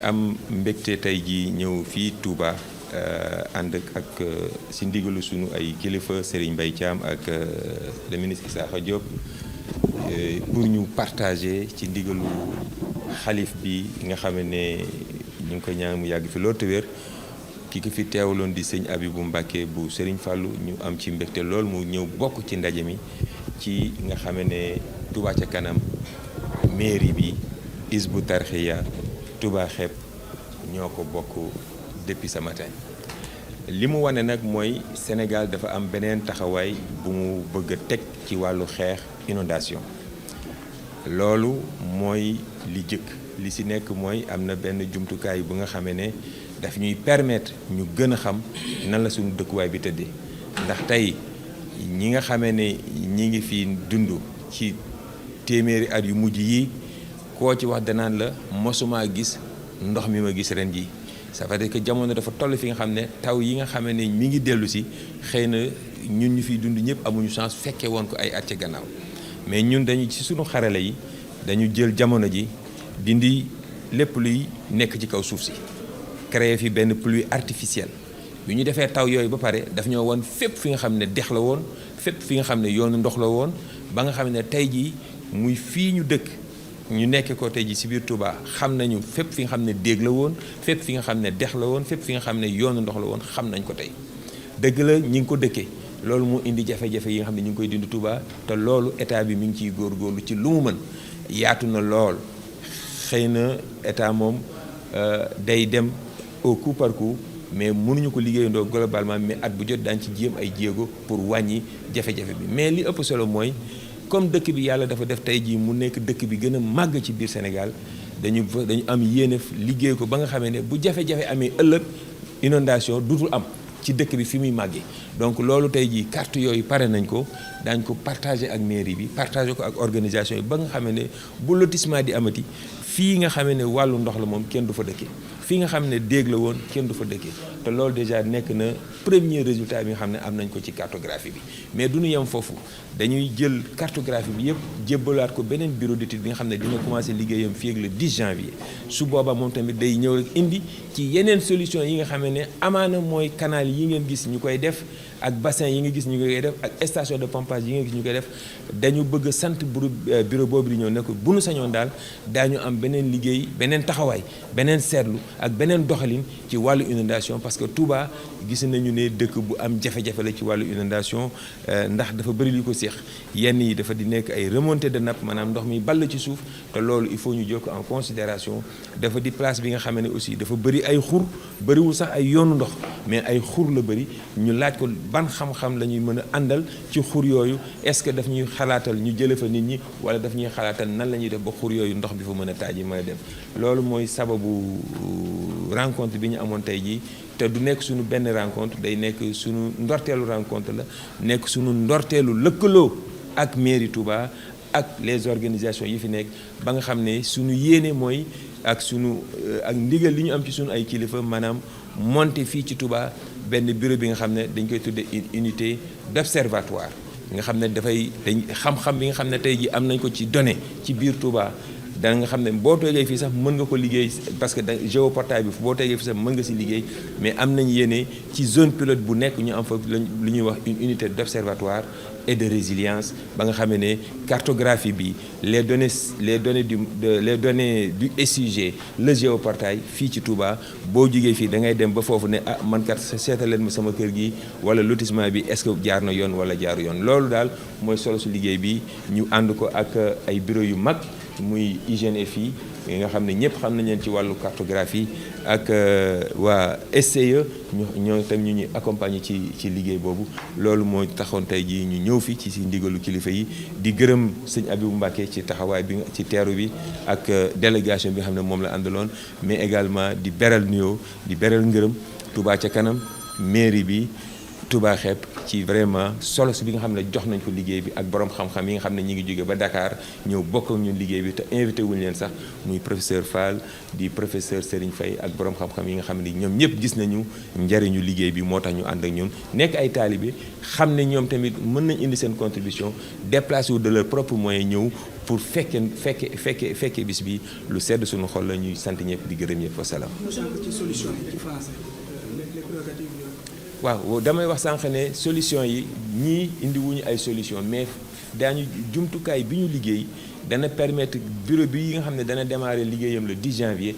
am mbégte tey jii ñëw fii Touba ànd ak si ndigalu sunu ay kilifa Serigne Mbaye Thiam ak le ministre Issakha Diop pour ñu partager ci ndigalu xalif bi nga xam ne ñu ngi ko ñaan mu yàgg fi loolu te wér ki ko fi teewaloon di sëñ Abibou Mbacké bu Serigne Fallou ñu am ci mbégte lool mu ñëw bokk ci ndaje mi ci nga xam ne Touba ca kanam mairie bi Hizbut Tarqiyyah Touba xeeb ñoo ko bokk depuis ce matin li mu wane nag mooy Sénégal dafa am beneen taxawaay bu mu bëgg a teg ci wàllu xeex inondation loolu mooy li jëkk li si nekk mooy am na benn jumtukaay bu nga xamee ne daf ñuy permettre ñu gën a xam nan la suñu dëkkuwaay bi tëddee ndax tey ñi nga xamee ne ñi ngi fi dund ci téeméeri at yu mujj yi koo ci wax danaan la mosuma gis ndox mi ma gis ren ji ça veut dire que jamono dafa toll fi nga xam ne taw yi nga xam ne mi ngi dellu si xëy na ñun ñu fiy dund ñëpp amuñu chance fekkee woon ko ay at ca gannaaw mais ñun dañu ci suñu xarale yi dañu jël jamono ji dindi lépp luy nekk ci kaw suuf si créer fi benn pluie artificielle bi ñu defee taw yooyu ba pare daf ñoo woon fépp fi nga xam ne dex la woon fépp fi nga xam ne yoonu ndox la woon ba nga xam ne tey jii muy fii ñu dëkk ñu nekk ko tey ji si biir Touba xam nañu fépp fi nga xam ne déeg la woon fépp fi nga xam ne dex la woon fépp fi nga xam ne yoonu ndox la woon xam nañ ko tey dëgg la ñi ngi ko dëkkee loolu moo indi jafe-jafe yi nga xam ne ñu ngi koy dindi Touba te loolu état bi mi ngi ciy góorgóorlu ci lu mu mën yaatu na lool xëy na état moom day dem au coup par coup mais mënuñu ko liggéeyandoo globalement mais at bu jot daañu ci jéem ay jéego pour wàññi jafe-jafe bi mais li ëpp solo mooy comme dëkk bi yàlla dafa def tey jii mu nekk dëkk bi gën a màgg ci biir Sénégal dañu am yéene liggéey ko ba nga xamee ne bu jafe-jafe amee ëllëg inondation dutul am ci dëkk bi fi muy màggee donc loolu tey jii carte yooyu pare nañ ko daañ ko partagé ak mairie bi partagé ko ak organisation yi ba nga xamee ne bu lotissement di amati fii nga xamee ne wàllu ndox la moom kenn du fa dëkkee fii nga xam ne déeg la woon kenn du fa dëkkee te loolu déjà nekk na premier résultat bi nga xam ne am nañ ko ci cartographie bi mais du ñu yem foofu dañuy jël cartographie bi yëpp jébbalaat ko beneen bureau d'étude bi nga xam ne dina commencé liggéeyam fii ak le 10 janvier su boobaa moom tamit day ñëw rek indi ci yeneen solution yi nga xam ne amaana mooy canal yi ngeen gis ñu koy def ak bassin yi nga gis ñu koy def ak station de pompage yi nga gis ñu koy def dañu bëgg sant bureau boobu di ñëw ne ko bu nu sañoon daal daañu am beneen liggéey beneen taxawaay beneen seetlu ak beneen doxalin ci wàllu inondation parce que Touba gis nañu ne dëkk bu am jafe-jafe la ci wàllu inondation ndax dafa bëri li ko seex yenn yi dafa di nekk ay remontée de nappe maanaam ndox mi ball ci suuf te loolu il faut ñu jël ko en considération dafa di place bi nga xam ne aussi dafa bëri ay xur bëriwul sax ay yoonu ndox mais ay xur la bëri ñu laaj ko ban xam-xam la ñuy mën a àndal ci xur yooyu est-ce que daf ñuy xalaatal ñu jële fa nit ñi wala daf ñuy xalaatal nan la ñuy def ba xur yooyu ndox bi fa mën a taaji mën a dem loolu mooy sababu rencontre bi ñu amoon tey jii te du nekk suñu benn rencontre day nekk suñu ndorteelu rencontre la nekk suñu ndorteelu lëkkaloo ak mairie Touba ak les organisations yi fi nekk ba nga xam ne suñu yéene mooy ak suñu ak ndigal li ñu am ci suñu ay kilifa maanaam monter fii ci Touba benn bureau bi nga xam ne dañ koy tuddee une unité d'observatoire nga xam ne dafay dañ xam-xam bi nga xam ne tey jii am nañ ko ci données ci biir Touba da nga xam ne boo toogee fii sax mën nga ko liggéey parce que géoportail bi boo toogee fii sax mën nga si liggéey mais am nañ yéene ci zone pilote bu nekk ñu am fa lu ñuy wax une unité d'observatoire et de résilience ba nga xam ne cartographie bi les données du SUG le géoportail fii ci Touba boo jugee fii da ngay dem ba foofu ne ah man kat seetal leen ma sama kër gi wala lotissement bi est-ce que jaar na yoon wala jaaru yoon loolu daal mooy solo su liggéey bi ñu ànd ko ak ay bureau yu mag muy hygiène fii nga xam ne ñëpp xam nañ leen ci wàllu cartographie ak waa SCE ñoo tam ñu ñuy accompagner ci liggéey boobu loolu moo taxoon tey jii ñu ñëw fi ci si ndigalu kilifa yi di gërëm sëñ Abibou Mbacké ci taxawaay bi ci teeru bi ak délégation bi nga xam ne moom la àndaloon mais également di beral nuyoo di beral ngërëm Touba ca kanam mairie bi Touba xeeb ci vraiment solo si bi nga xam ne jox nañ ko liggéey bi ak borom xam-xam yi nga xam ne ñi ngi jóge ba Dakar ñëw bokk ak ñun liggéey bi te invité wuñu leen sax muy professeur Fall di professeur Serigne Faye ak borom xam-xam yi nga xam ne ñoom ñëpp gis nañu njariñu liggéey bi moo tax ñu ànd ak ñun nekk ay taalibe xam ne ñoom tamit mën nañ indi seen contribution déplacé wu de leur propre moyen ñëw pour fekkee bis bi lu sedd suñu xol la ñuy sant ñëpp di gërëm ñëpp wasalaam. waaw damay wax sànq ne solution yi ñii indi wuñu ay solution mais daañu jumtukaay bi ñu liggéey dana permettre bureau bi yi nga xam ne dana démarrer liggéeyam le 10 janvier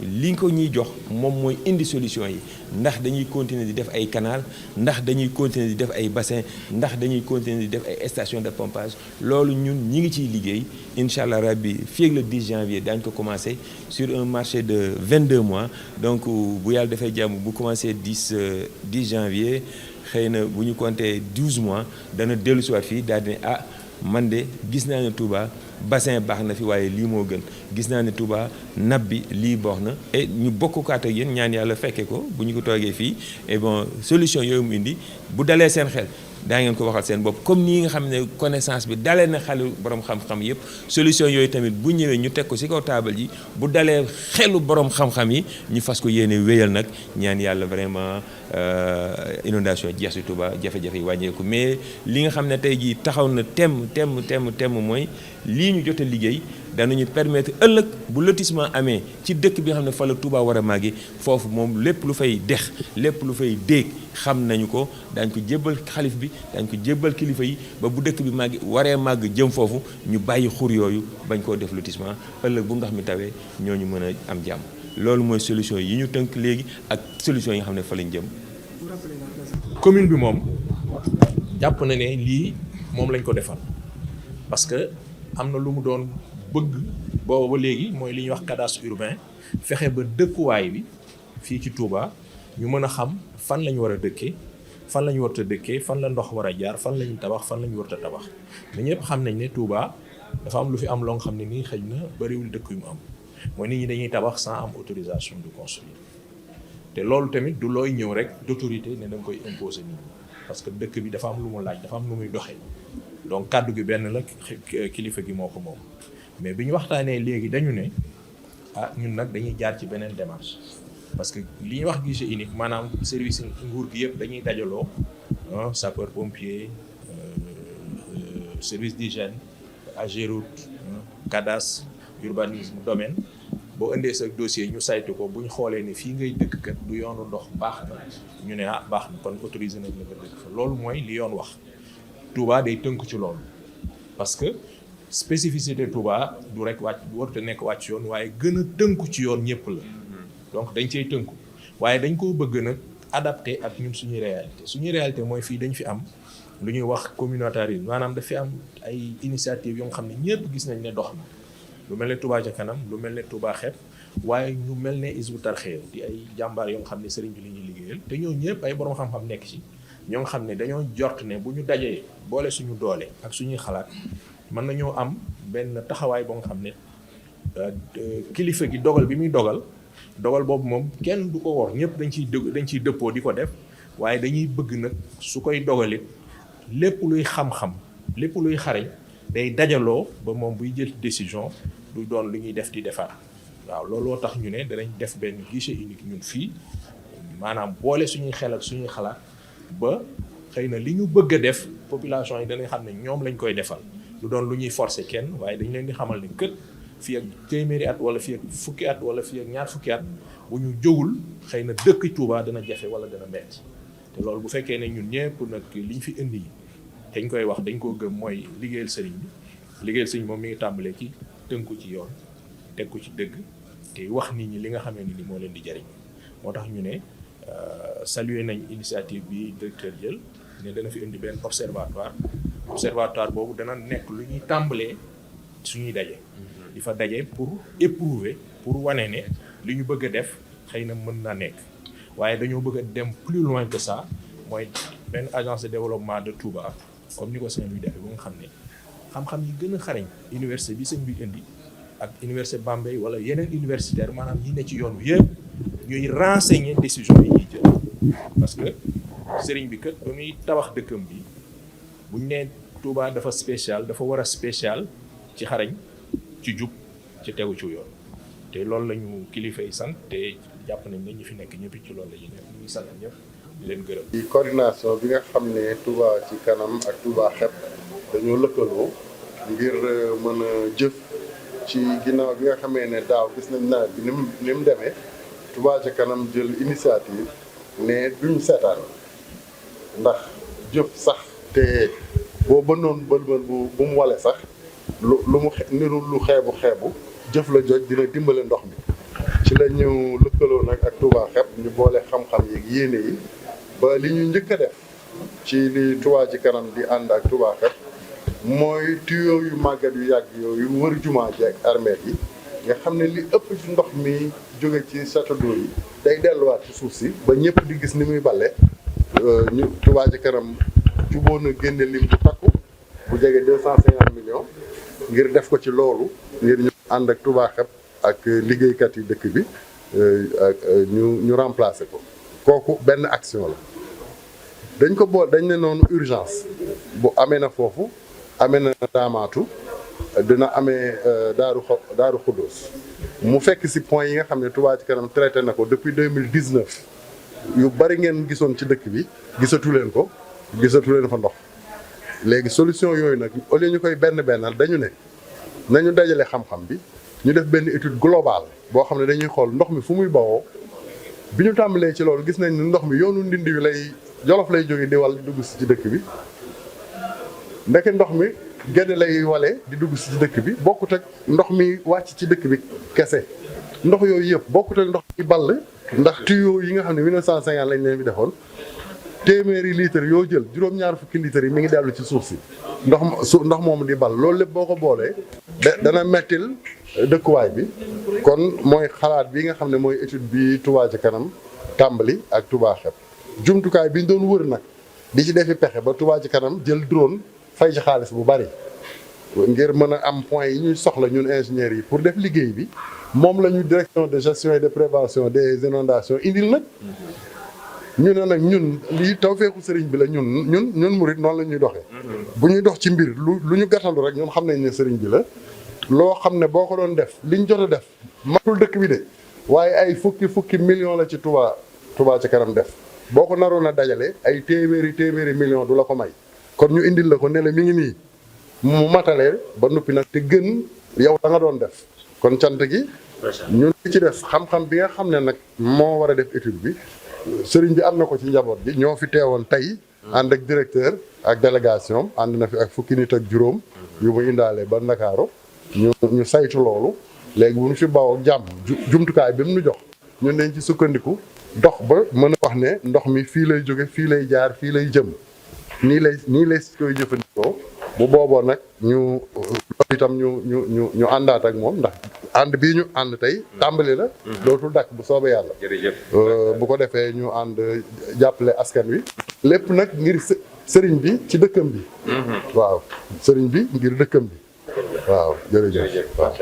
li ko ñuy jox moom mooy indi solution yi ndax dañuy continuer di def ay canal ndax dañuy continuer di def ay bassin ndax dañuy continuer di def ay station de pompage loolu ñun ñi ngi ciy liggéey incha allah rabbi fii ak le 10 janvier daañu ko commencé sur un marché de 22 mois donc bu yàlla dafay jàmm bu commencé 10 janvier xëy na bu ñu compté 12 mois dana dellu si waat fii daal di ne man de gis naa ne Touba bassin baax na fi waaye lii moo gën gis naa ne Touba nab bi lii baax na et ñu bokkukaat ak yéen ñaan yàlla fekke ko bu ñu ko toogee fii et bon solution yooyu mu indi bu dalee seen xel daa ngeen ko waxal seen bopp comme nii nga xam ne connaissance bi dalee na xelu borom xam-xam yëpp solution yooyu tamit bu ñëwee ñu teg ko ci kaw taabal ji bu dalee xelu borom xam-xam yi ñu fas ko yéene wéyal nag ñaan yàlla vraiment inondation jeex ci Touba jafe-jafe yi wàññeeku mais li nga xam ne tey jii taxaw na temm mooy lii ñu jot a liggéey danañu permettre ëllëg bu lotissement amee ci dëkk bi nga xam ne fa la Touba war a màggi foofu moom lépp lu fay dex lépp lu fay déeg xam nañu ko daañu ko jébbal xalif bi daañu ko jébbal kilifa yi ba bu dëkk bi màggi waree màgg jëm foofu ñu bàyyi xur yooyu bañ koo def lotissement ëllëg bu ndox mi tawee ñooñu mën a am jàmm loolu mooy solution yi ñu tënk léegi ak solution yi nga xam ne fa lañ jëm. commune bi moom jàpp na ne lii moom lañ ko defal parce que am na lu mu doon bëgg booba ba léegi mooy li ñuy wax cadastre urbain fexe ba dëkkuwaay bi fii ci Touba ñu mën a xam fan la ñu war a dëkkee fan la ñu war a dëkkee fan la ndox war a jaar fan la ñu tabax fan la ñu war a tabax mais ñëpp xam nañ ne Touba dafa am lu fi am loo nga xam ne nii xëy na bariwul dëkk yu mu am mooy nit ñi dañuy tabax sans am autorisation de construire te loolu tamit du looy ñëw rek d'autorité ne da nga koy imposer nit ñi parce que dëkk bi dafa am lu mu laaj dafa am lu muy doxee donc kàddu gi benn la kilifa gi moo ko moom mais bi ñu waxtaanee léegi dañu ne ñun nag dañuy jaar ci beneen démarche parce que li ñuy wax guichet unique maanaam service nguur gi yëpp dañuy dajaloo sapeur pompier service d'hygiène AGEROUTE cadastre urbanisme domaine boo indee sa dossier ñu saytu ko bu ñu xoolee ne fii ngay dëkk kat du yoonu ndox baax na ñu ne baax na kon autorisé nañ la nga dëkk fa loolu mooy li yoon wax Touba day tënk ci loolu parce que spécificité Touba du rek warut a nekk wàcc yoon waaye gën a tënku ci yoon ñëpp la donc dañ cey tënku waaye dañ koo bëgg nag adapté ak ñun suñuy réalité mooy fii dañ fi am lu ñuy wax communautarisme maanaam daf fi am ay initiative yoo nga xam ne ñëpp gis nañ ne dox na lu mel ne Touba ca kanam lu mel ne Touba xeet waaye ñu mel ne Hizbut Tarqiyyah di ay jàmbaar yoo nga xam ne sëriñ bi li ñuy liggéeyal te ñoo ñëpp ay borom xam-xam nekk ci ñoo nga xam ne dañoo jort ne bu ñu dajee boole suñu doole ak suñuy xalaat mën nañoo am benn taxawaay boo nga xam ne kilifa gi dogal bi muy dogal boobu moom kenn du ko wor ñëpp dañ ciy dëppoo di ko def waaye dañuy bëgg nag su koy dogalit lépp luy xam-xam lépp luy xarañ day dajaloo ba moom buy jël décision du doon lu ñuy def di defaat waaw looloo tax ñu ne danañ def benn guichet unique ñun fii maanaam boole suñuy xel ak suñuy xalaat ba xëy na li ñu bëgg a def population yi danañ xam ne ñoom lañ koy defal du doon lu ñuy forcer kenn waaye dañ leen di xamal ne kët fii ak téeméeri at wala fii ak fukki at wala fii ak ñaar fukki at bu ñu jógul xëy na dëkk Touba dana jafe wala dana metti te loolu bu fekkee ne ñun ñëpp nag liñ fi indi dañ koy wax dañ koo gëm mooy liggéeyal sëriñ bi liggéeyal sëriñ moom mi ngi tàmbalee ci tënku ci yoon teg ko ci dëgg te wax nit ñi li nga xamee ni moo leen di jariñ moo tax ñu ne saluer nañ initiative bi directeur jël ne dana fi indi benn observatoire boobu dana nekk lu ñuy tàmbalee suñuy daje di fa daje pour éprouver pour wane ne li ñu bëgg a def xëy na mën na nekk waaye dañoo bëgg a dem plus loin que ça mooy benn agence de développement de Touba comme ni ko sëñ bi defee ba nga xam ne xam-xam yi gën a xarañ université bi sëñ bi indi ak université Bambey wala yeneen universitaire maanaam ñi ne ci yoon wi yëpp ñuy renseigner décision yi ñuy jël parce que sëriñ bi kat ba muy tabax dëkkam bi bu ñu nee Touba dafa spécial dafa war a spécial ci xarañ ci jub ci tegu ci yoon te loolu la ñu kilifa yi sant te jàpp nañ ne ñi fi nekk ñëpp ci loolu la ñuy def ñu ngi sant ñëpp di leen gërëm. ci coordination bi nga xam ne Touba ci kanam ak Touba xeet dañoo lëkkaloo ngir mën a jëf ci ginnaaw bi nga xamee ne daaw gis nañ nawet bi ni mu demee Touba ca kanam jël initiative ne duñ seetaan ndax jëf sax te boo bënnoon bël bu mu wale sax lu mu niru lu xeebu jëf la joj dina dimbale ndox mi ci la ñu lëkkaloo nag ak Touba Xepp ñu boole xam-xam yi yéene yi ba li ñu njëkk a def ci li Touba ci kanam di ànd ak Touba Xepp mooy tuyau yu màggat yu yàgg yooyu wër jumaa ji ak armeel yi nga xam ne li ëpp ci ndox mi jóge ci château d'eau yi day delluwaat ci suuf si ba ñëpp di gis ni muy balle ñu Touba ci kanam jubóo na génne lim bu takku bu jege 250 millions ngir def ko ci loolu ngir ñu ànd ak Touba Xepp ak liggéeykat yi dëkk bi ak ñu remplacer ko kooku benn action la dañ ko bool dañ ne noonu urgence bu amee na foofu amee na daamaatu dina amee daaru xuddoos mu fekk si point yi nga xam ne Touba ci kanam traité na ko depuis 2019 yu bari ngeen gisoon ci dëkk bi gisatu leen fa ndox léegi solution yooyu nag au lieu ñu koy bennal dañu ne nañu dajale xam-xam bi ñu def benn étude globale boo xam ne dañuy xool ndox mi fu muy bawoo bi ñu tàmbalee ci loolu gis nañ ne ndox mi yoonu ndindi wi lay Jolof lay jóge di wal di dugg si ci dëkk bi ndeke ndox mi Gédé lay walee di dugg si ci dëkk bi bokkut ak ndox mi wàcc ci dëkk bi kese ndox yooyu yëpp bokkut ak ndox mi ball ndax tuyau yi nga xam ne 1950 lañ leen fi defoon téeméeri litres yoo jël juróom-ñaar fukki litres yi mi ngi dellu ci suuf si ndox moomu di ball loolu lépp boo ko boolee dana mettil dëkkuwaay bi kon mooy xalaat bi nga xam ne mooy étude bi Touba ci kanam tàmbali ak Touba Xepp jumtukaay bi ñu doon wër nag di ci defi pexe ba Touba ci kanam jël drone fay ci xaalis bu bari ngir mën a am point yi ñuy soxla ñun ingénieurs yi pour def liggéey bi moom la ñu direction de gestion et de prévention des inondations indil nag ñu ne nag ñun lii tawfeexu sëriñ bi la ñun murit noonu la ñuy doxee bu ñuy dox ci mbir lu ñu gàttandu rek ñun xam nañ ne sëriñ bi la loo xam ne boo ko doon def liñ jot a def matul dëkk bi de waaye ay fukki millions la ci Touba ci kanam def boo ko naroon a dajale ay téeméeri millions du la ko may kon ñu indil la ko ne la mi ngi nii mu matalee ba noppi nag te gën yow da nga doon def kon cant gi ñun li ci def xam-xam bi nga xam ne nag moo war a def étude bi sëriñ bi am na ko ci njaboot bi ñoo fi teewoon tey ànd ak directeur ak délégation ànd na fi ak fukki nit ak juróom yu mu indaale ba Ndakaaru ñu saytu loolu léegi bu ñu fi bawoo jàmm jumtukaay bi mu nu jox ñun dañ ci sukkandiku dox ba mën a wax ne ndox mi fii lay jóge fii lay jaar fii lay jëm nii lay koy jëfandikoo bu booboo nag ñu loolu itam ñu àndaat ak moom ndax ànd bii ñu ànd tey tàmbali la dootul dakk bu soobee yàlla bu ko defee ñu ànd jàppale askan wi lépp nag ngir sëriñ bi ci dëkkam bi waaw sëriñ bi ngir dëkkam bi waaw jërëjëf waaw